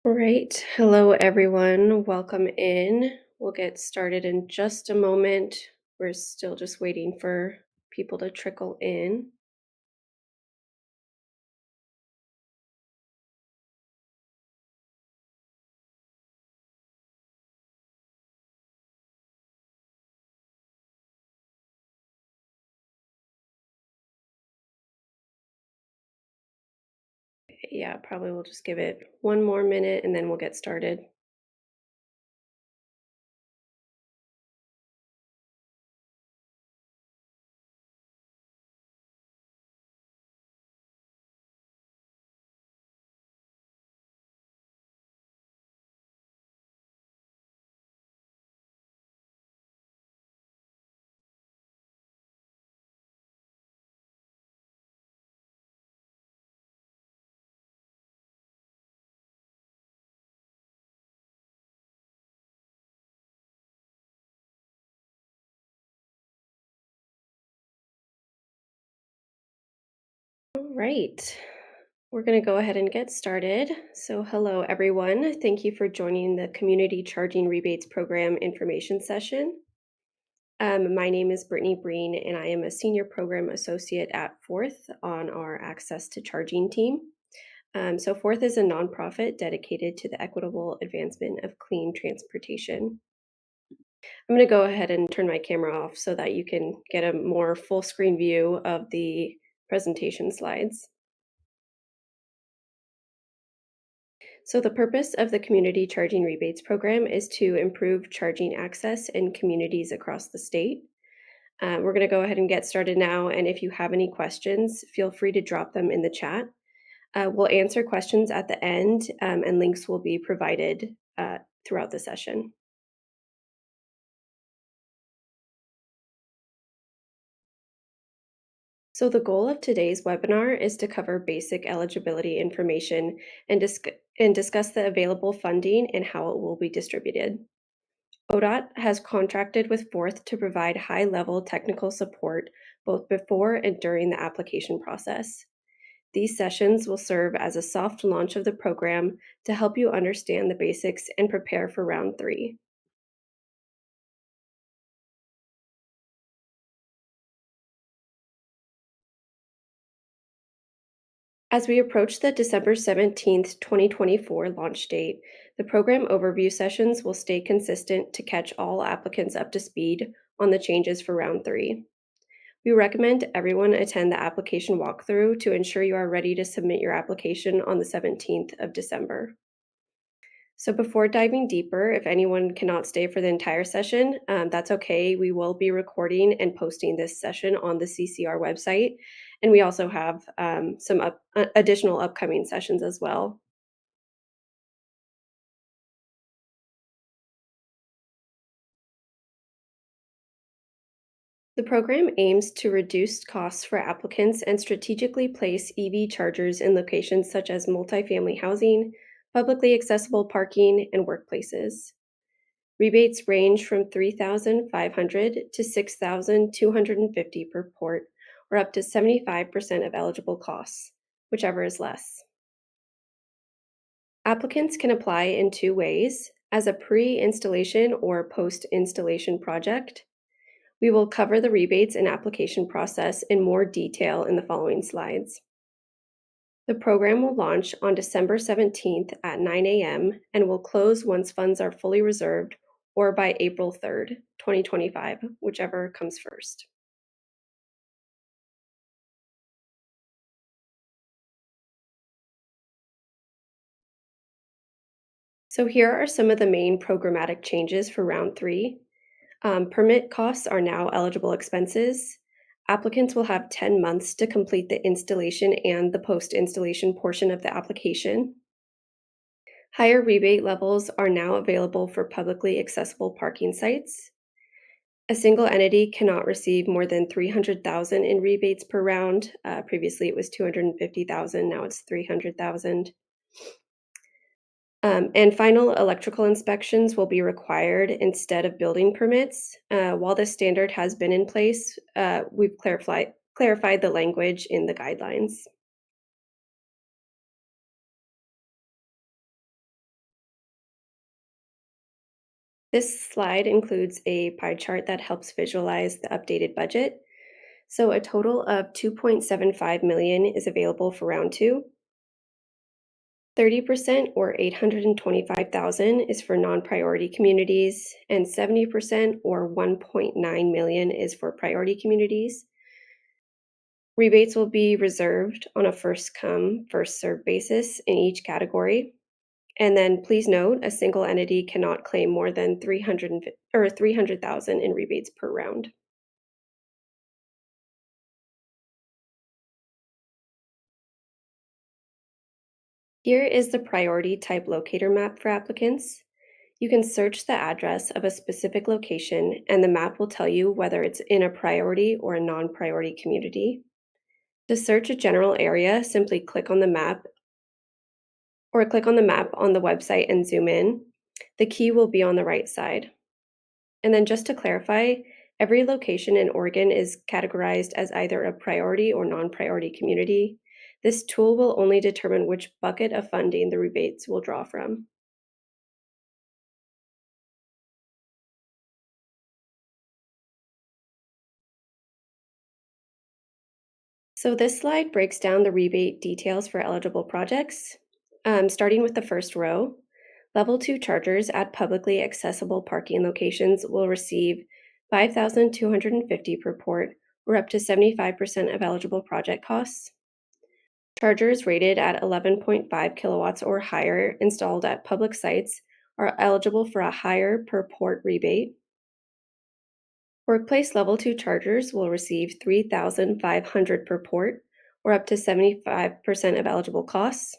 All right. Hello, everyone. Welcome in. We'll get started in just a moment. We're still just waiting for people to trickle in. Yeah, probably we'll just give it one more minute and then we'll get started. All right. We're going to go ahead and get started. So, hello, everyone. Thank you for joining the Community Charging Rebates Program information session. My name is Brittany Breen, and I am a Senior Program Associate at Fourth on our Access to Charging team. So, Fourth is a nonprofit dedicated to the equitable advancement of clean transportation. I'm going to go ahead and turn my camera off so that you can get a more full screen view of the presentation slides. So, the purpose of the Community Charging Rebates Program is to improve charging access in communities across the state. We're going to go ahead and get started now. And if you have any questions, feel free to drop them in the chat. We'll answer questions at the end, and links will be provided throughout the session. So, the goal of today's webinar is to cover basic eligibility information and discuss the available funding and how it will be distributed. ODOT has contracted with Fourth to provide high level technical support both before and during the application process. These sessions will serve as a soft launch of the program to help you understand the basics and prepare for round three. As we approach the December 17th, 2024 launch date, the program overview sessions will stay consistent to catch all applicants up to speed on the changes for round three. We recommend everyone attend the application walkthrough to ensure you are ready to submit your application on the 17th of December. So before diving deeper, if anyone cannot stay for the entire session, that's okay. We will be recording and posting this session on the CCR website. And we also have some additional upcoming sessions as well. The program aims to reduce costs for applicants and strategically place EV chargers in locations such as multifamily housing, publicly accessible parking, and workplaces. Rebates range from $3,500 to $6,250 per port, or up to 75% of eligible costs, whichever is less. Applicants can apply in two ways: as a pre installation or post installation project. We will cover the rebates and application process in more detail in the following slides. The program will launch on December 17th at 9 a.m. and will close once funds are fully reserved or by April 3rd, 2025, whichever comes first. So here are some of the main programmatic changes for round three. Permit costs are now eligible expenses. Applicants will have 10 months to complete the installation and the post-installation portion of the application. Higher rebate levels are now available for publicly accessible parking sites. A single entity cannot receive more than 300,000 in rebates per round. Previously, it was 250,000. Now it's 300,000. And final electrical inspections will be required instead of building permits. While this standard has been in place, we've clarified the language in the guidelines. This slide includes a pie chart that helps visualize the updated budget. So a total of 2.75 million is available for round 2. 30% or 825,000 is for non-priority communities, and 70% or 1.9 million is for priority communities. Rebates will be reserved on a first come, first served basis in each category. And then please note, a single entity cannot claim more than 300,000 in rebates per round. Here is the priority type locator map for applicants. You can search the address of a specific location, and the map will tell you whether it's in a priority or a non-priority community. To search a general area, simply click on the map on the website and zoom in. The key will be on the right side. And then just to clarify, every location in Oregon is categorized as either a priority or non-priority community. This tool will only determine which bucket of funding the rebates will draw from. So this slide breaks down the rebate details for eligible projects. Starting with the first row, Level 2 chargers at publicly accessible parking locations will receive 5,250 per port, or up to 75% of eligible project costs. Chargers rated at 11.5 kilowatts or higher installed at public sites are eligible for a higher per port rebate. Workplace Level 2 chargers will receive 3,500 per port, or up to 75% of eligible costs.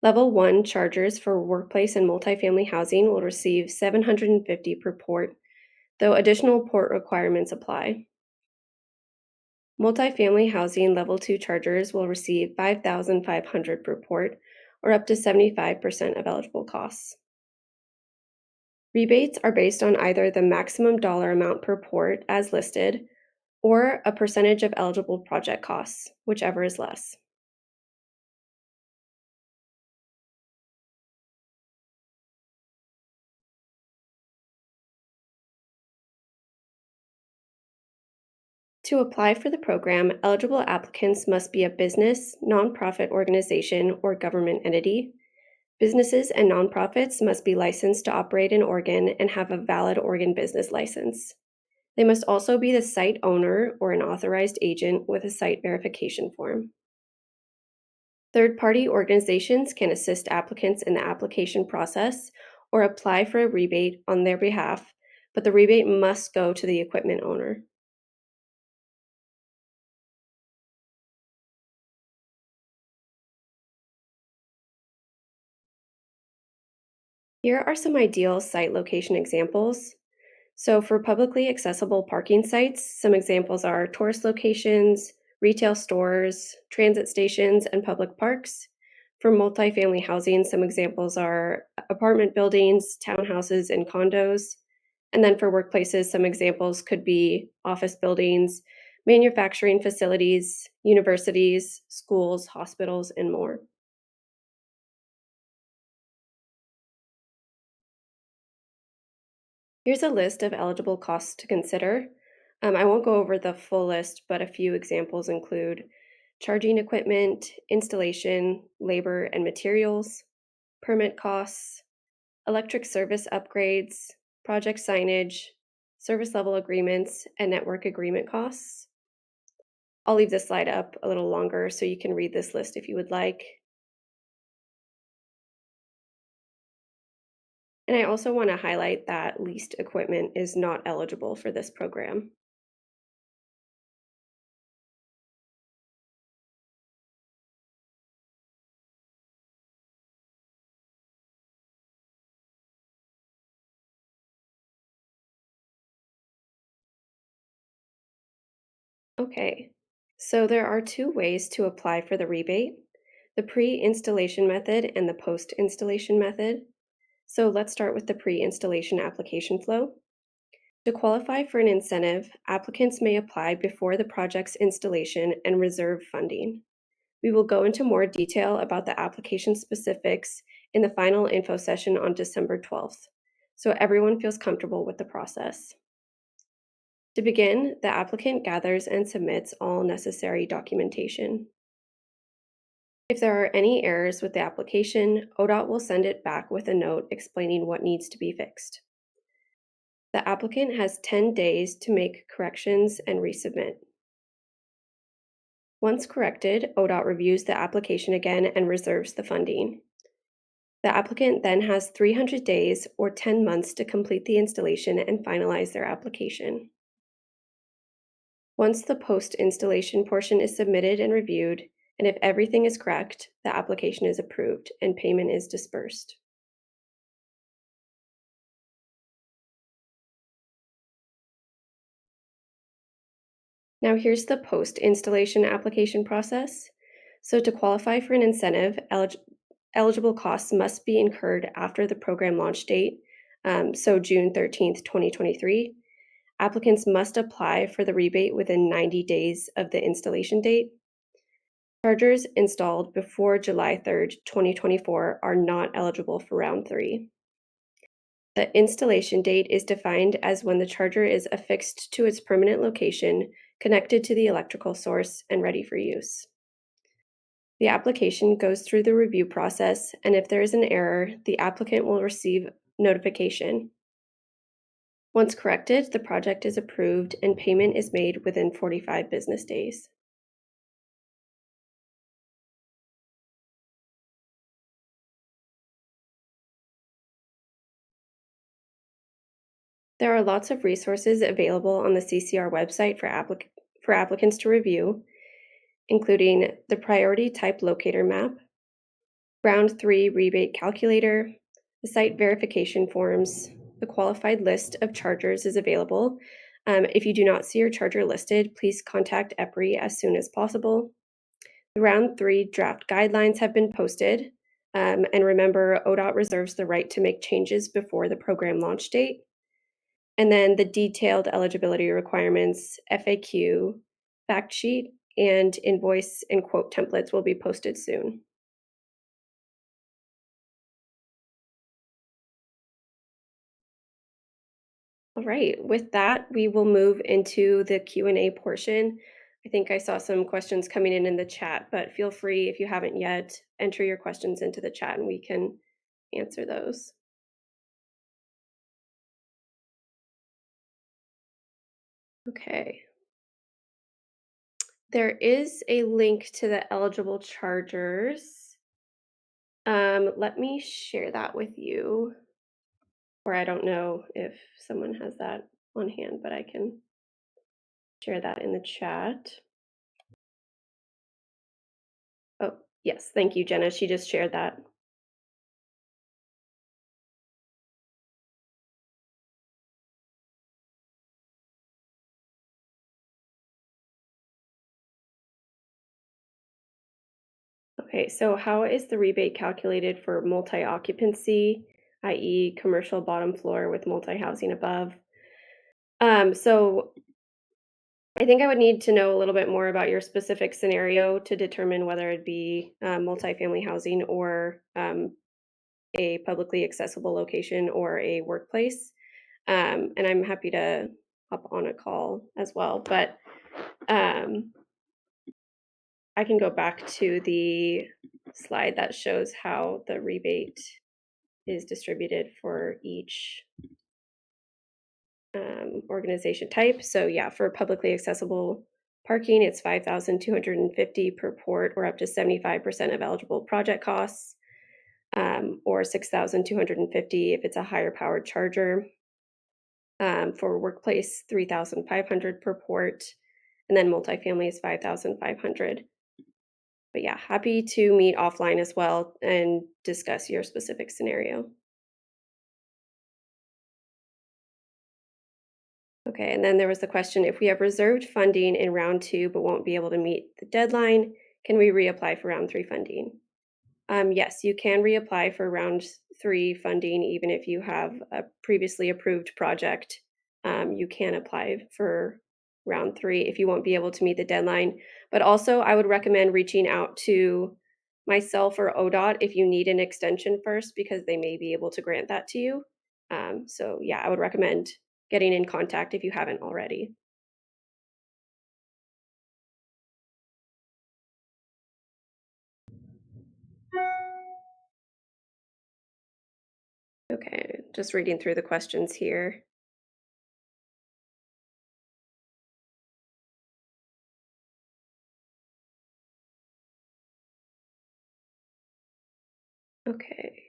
Level 1 chargers for workplace and multifamily housing will receive 750 per port, though additional port requirements apply. Multifamily housing Level 2 chargers will receive 5,500 per port, or up to 75% of eligible costs. Rebates are based on either the maximum dollar amount per port as listed, or a percentage of eligible project costs, whichever is less. To apply for the program, eligible applicants must be a business, nonprofit organization, or government entity. Businesses and nonprofits must be licensed to operate in Oregon and have a valid Oregon business license. They must also be the site owner or an authorized agent with a site verification form. Third-party organizations can assist applicants in the application process or apply for a rebate on their behalf, but the rebate must go to the equipment owner. Here are some ideal site location examples. So for publicly accessible parking sites, some examples are tourist locations, retail stores, transit stations, and public parks. For multifamily housing, some examples are apartment buildings, townhouses, and condos. And then for workplaces, some examples could be office buildings, manufacturing facilities, universities, schools, hospitals, and more. Here's a list of eligible costs to consider. I won't go over the full list, but a few examples include charging equipment, installation, labor and materials, permit costs, electric service upgrades, project signage, service level agreements, and network agreement costs. I'll leave this slide up a little longer so you can read this list if you would like. And I also want to highlight that leased equipment is not eligible for this program. Okay, so there are two ways to apply for the rebate: the pre-installation method and the post-installation method. So let's start with the pre-installation application flow. To qualify for an incentive, applicants may apply before the project's installation and reserve funding. We will go into more detail about the application specifics in the final info session on December 12th. so everyone feels comfortable with the process. To begin, the applicant gathers and submits all necessary documentation. If there are any errors with the application, ODOT will send it back with a note explaining what needs to be fixed. The applicant has 10 days to make corrections and resubmit. Once corrected, ODOT reviews the application again and reserves the funding. The applicant then has 300 days or 10 months to complete the installation and finalize their application. Once the post-installation portion is submitted and reviewed, and if everything is correct, the application is approved and payment is dispersed. Now here's the post-installation application process. So to qualify for an incentive, eligible costs must be incurred after the program launch date, so June 13th, 2023. Applicants must apply for the rebate within 90 days of the installation date. Chargers installed before July 3rd, 2024 are not eligible for round 3. The installation date is defined as when the charger is affixed to its permanent location, connected to the electrical source, and ready for use. The application goes through the review process, and if there is an error, the applicant will receive notification. Once corrected, the project is approved and payment is made within 45 business days. There are lots of resources available on the CCR website for applicants to review, including the Priority Type Locator Map, Round 3 Rebate Calculator, the site verification forms. The qualified list of chargers is available. If you do not see your charger listed, please contact EPRI as soon as possible. The Round 3 draft guidelines have been posted. And remember, ODOT reserves the right to make changes before the program launch date. And then the detailed eligibility requirements, FAQ, fact sheet, and invoice and quote templates will be posted soon. All right, with that, we will move into the Q&A portion. I think I saw some questions coming in the chat, but feel free, if you haven't yet, enter your questions into the chat and we can answer those. Okay. There is a link to the eligible chargers. Let me share that with you. Or I don't know if someone has that on hand, but I can share that in the chat. Oh, yes, thank you, Jenna. She just shared that. Okay, so how is the rebate calculated for multi-occupancy, i.e. commercial bottom floor with multi-housing above? So I think I would need to know a little bit more about your specific scenario to determine whether it be multifamily housing or a publicly accessible location or a workplace. And I'm happy to hop on a call as well, but um, I can go back to the slide that shows how the rebate is distributed for each organization type. So yeah, for publicly accessible parking, it's $5,250 per port or up to 75% of eligible project costs, or $6,250 if it's a higher powered charger. For workplace, $3,500 per port, and then multifamily is $5,500. But yeah, happy to meet offline as well and discuss your specific scenario. Okay, and then there was the question, if we have reserved funding in round 2 but won't be able to meet the deadline, can we reapply for round 3 funding? Yes, you can reapply for round 3 funding even if you have a previously approved project. You can apply for round 3 if you won't be able to meet the deadline. But also, I would recommend reaching out to myself or ODOT if you need an extension first, because they may be able to grant that to you. So yeah, I would recommend getting in contact if you haven't already. Okay, just reading through the questions here. Okay.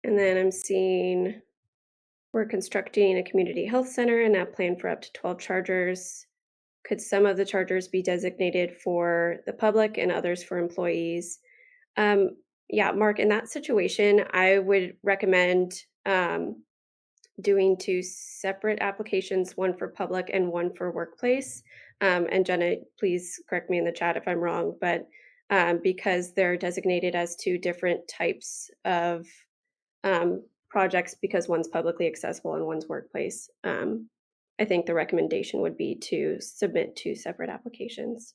And then I'm seeing we're constructing a community health center and now plan for up to 12 chargers. Could some of the chargers be designated for the public and others for employees? Um, yeah, Mark, in that situation, I would recommend doing two separate applications, one for public and one for workplace. And Jenna, please correct me in the chat if I'm wrong, but because they're designated as two different types of projects, because one's publicly accessible and one's workplace, I think the recommendation would be to submit two separate applications.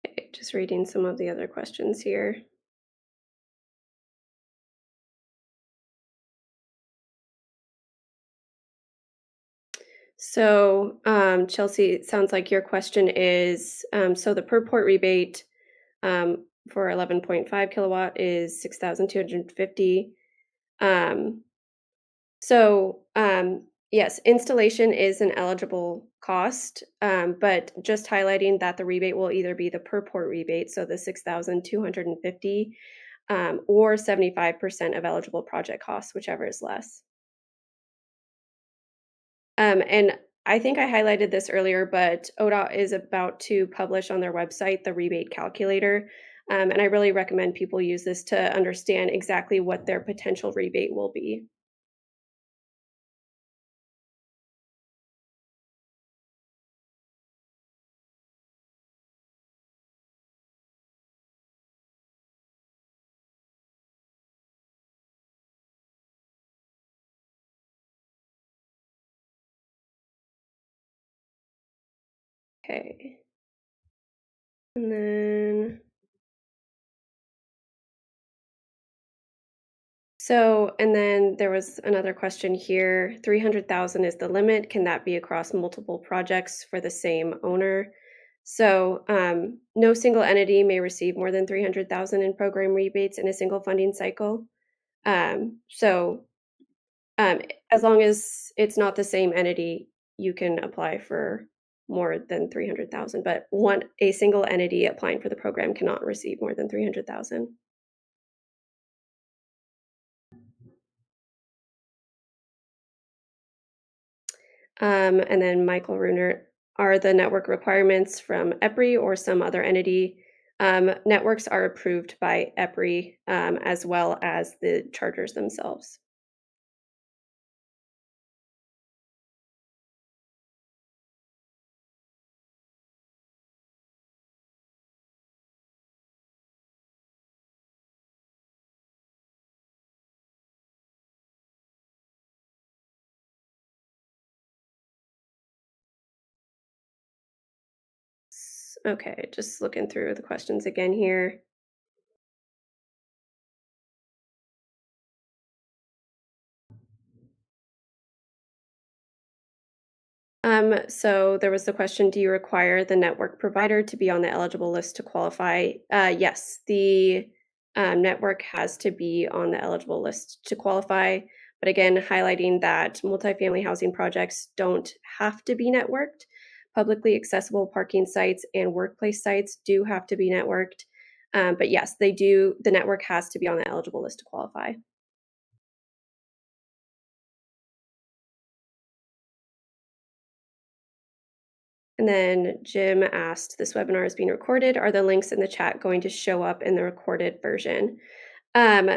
Okay, just reading some of the other questions here. So, Chelsea, it sounds like your question is so the per port rebate for 11.5 kilowatt is 6,250. Um, yes, installation is an eligible cost, but just highlighting that the rebate will either be the per port rebate, so the 6,250, or 75% of eligible project costs, whichever is less. And I think I highlighted this earlier, but ODOT is about to publish on their website the rebate calculator. And I really recommend people use this to understand exactly what their potential rebate will be. Okay. And then, and then there was another question here. 300,000 is the limit. Can that be across multiple projects for the same owner? So, no single entity may receive more than 300,000 in program rebates in a single funding cycle. So Um, as long as it's not the same entity, you can apply for more than 300,000, but a single entity applying for the program cannot receive more than 300,000. And then Michael Runer, are the network requirements from EPRI or some other entity? Networks are approved by EPRI, as well as the chargers themselves. Okay, just looking through the questions again here. So there was the question, do you require the network provider to be on the eligible list to qualify? Yes, the network has to be on the eligible list to qualify. But again, highlighting that multifamily housing projects don't have to be networked. Publicly accessible parking sites and workplace sites do have to be networked. But yes, they do. The network has to be on the eligible list to qualify. And then Jim asked, this webinar is being recorded. Are the links in the chat going to show up in the recorded version? Um,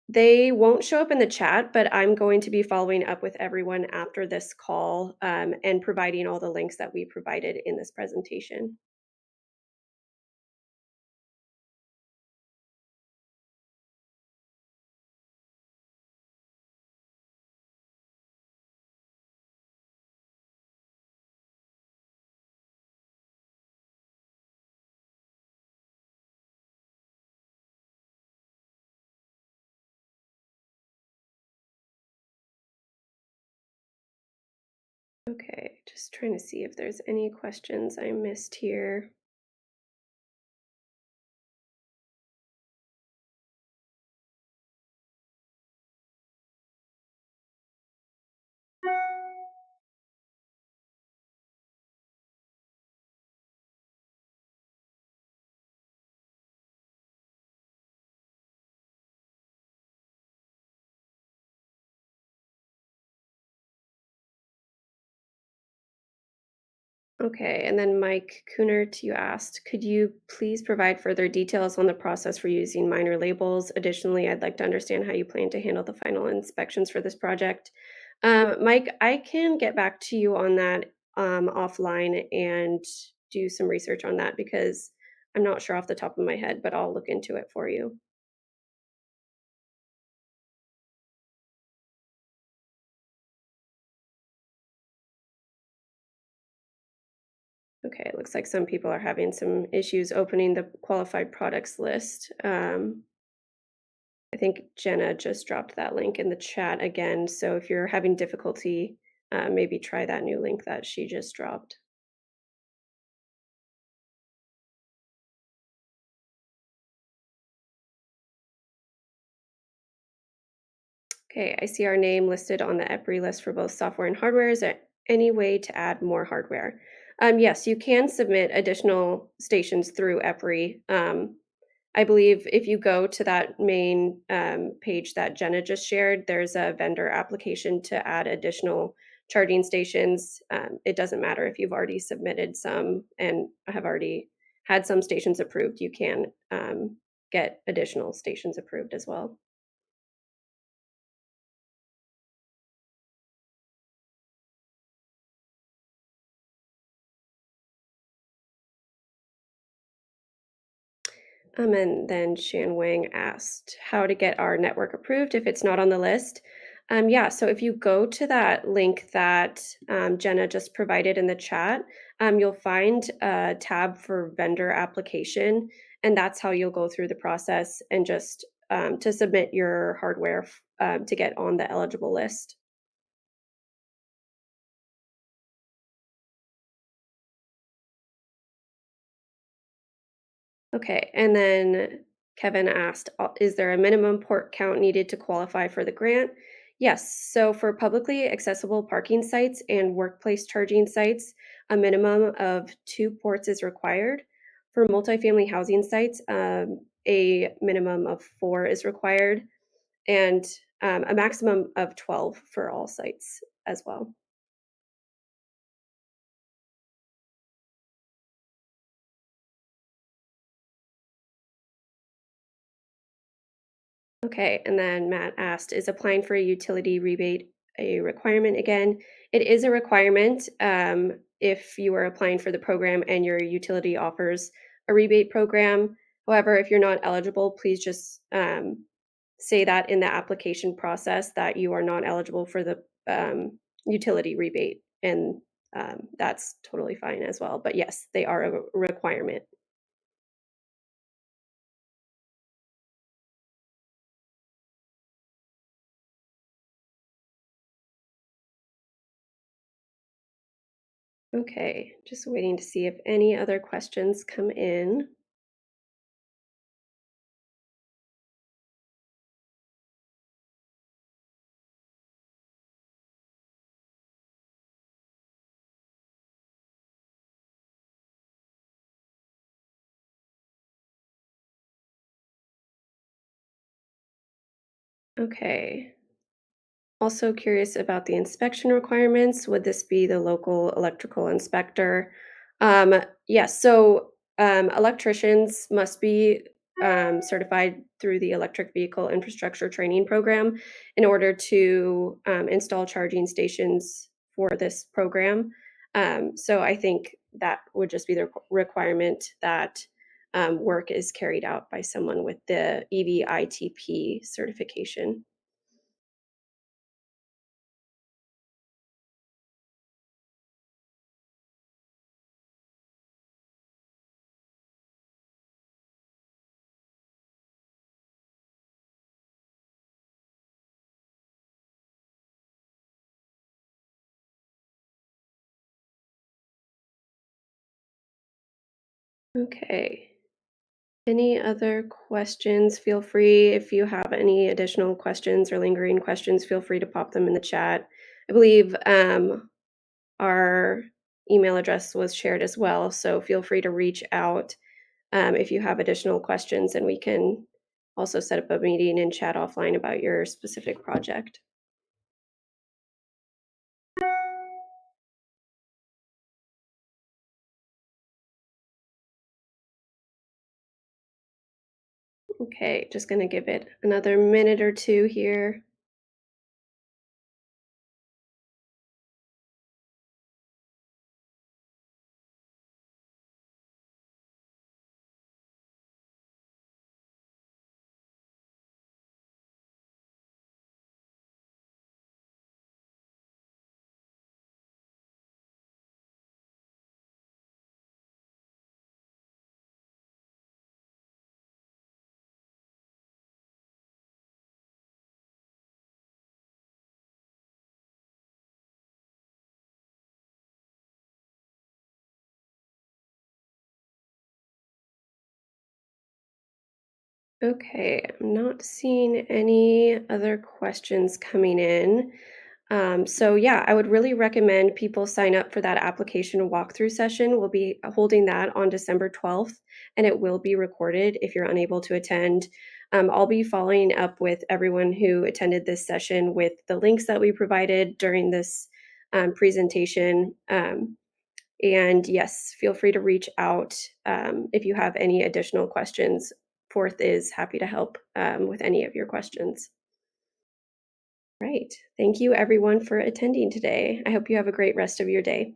They won't show up in the chat, but I'm going to be following up with everyone after this call, and providing all the links that we provided in this presentation. Okay, just trying to see if there's any questions I missed here. Okay, and then Mike Kunert, you asked, could you please provide further details on the process for using minor labels? Additionally, I'd like to understand how you plan to handle the final inspections for this project. Mike, I can get back to you on that offline and do some research on that because I'm not sure off the top of my head, but I'll look into it for you. Okay, it looks like some people are having some issues opening the qualified products list. I think Jenna just dropped that link in the chat again. So if you're having difficulty, maybe try that new link that she just dropped. Okay, I see our name listed on the EPRI list for both software and hardware. Is there any way to add more hardware? Yes, you can submit additional stations through EPRI. I believe if you go to that main page that Jenna just shared, there's a vendor application to add additional charging stations. It doesn't matter if you've already submitted some and have already had some stations approved, you can get additional stations approved as well. And then Shan Wang asked how to get our network approved if it's not on the list. Yeah, so if you go to that link that Jenna just provided in the chat, you'll find a tab for vendor application, and that's how you'll go through the process and just to submit your hardware to get on the eligible list. Okay, and then Kevin asked, is there a minimum port count needed to qualify for the grant? Yes, so for publicly accessible parking sites and workplace charging sites, a minimum of 2 ports is required. For multifamily housing sites, a minimum of 4 is required, and a maximum of 12 for all sites as well. Okay, and then Matt asked, is applying for a utility rebate a requirement again? It is a requirement if you are applying for the program and your utility offers a rebate program. However, if you're not eligible, please just say that in the application process that you are not eligible for the utility rebate, and that's totally fine as well. But yes, they are a requirement. Okay, just waiting to see if any other questions come in. Okay. Also curious about the inspection requirements. Would this be the local electrical inspector? Yes. So electricians must be certified through the Electric Vehicle Infrastructure Training Program in order to install charging stations for this program. So I think that would just be the requirement that work is carried out by someone with the EVITP certification. Okay. Any other questions? Feel free, if you have any additional questions or lingering questions, feel free to pop them in the chat. I believe our email address was shared as well, so feel free to reach out if you have additional questions, and we can also set up a meeting and chat offline about your specific project. Okay, just going to give it another minute or two here. Okay, I'm not seeing any other questions coming in. So yeah, I would really recommend people sign up for that application walkthrough session. We'll be holding that on December 12th, and it will be recorded if you're unable to attend. I'll be following up with everyone who attended this session with the links that we provided during this presentation. And yes, feel free to reach out if you have any additional questions. Fourth is happy to help with any of your questions. Right. Thank you, everyone, for attending today. I hope you have a great rest of your day.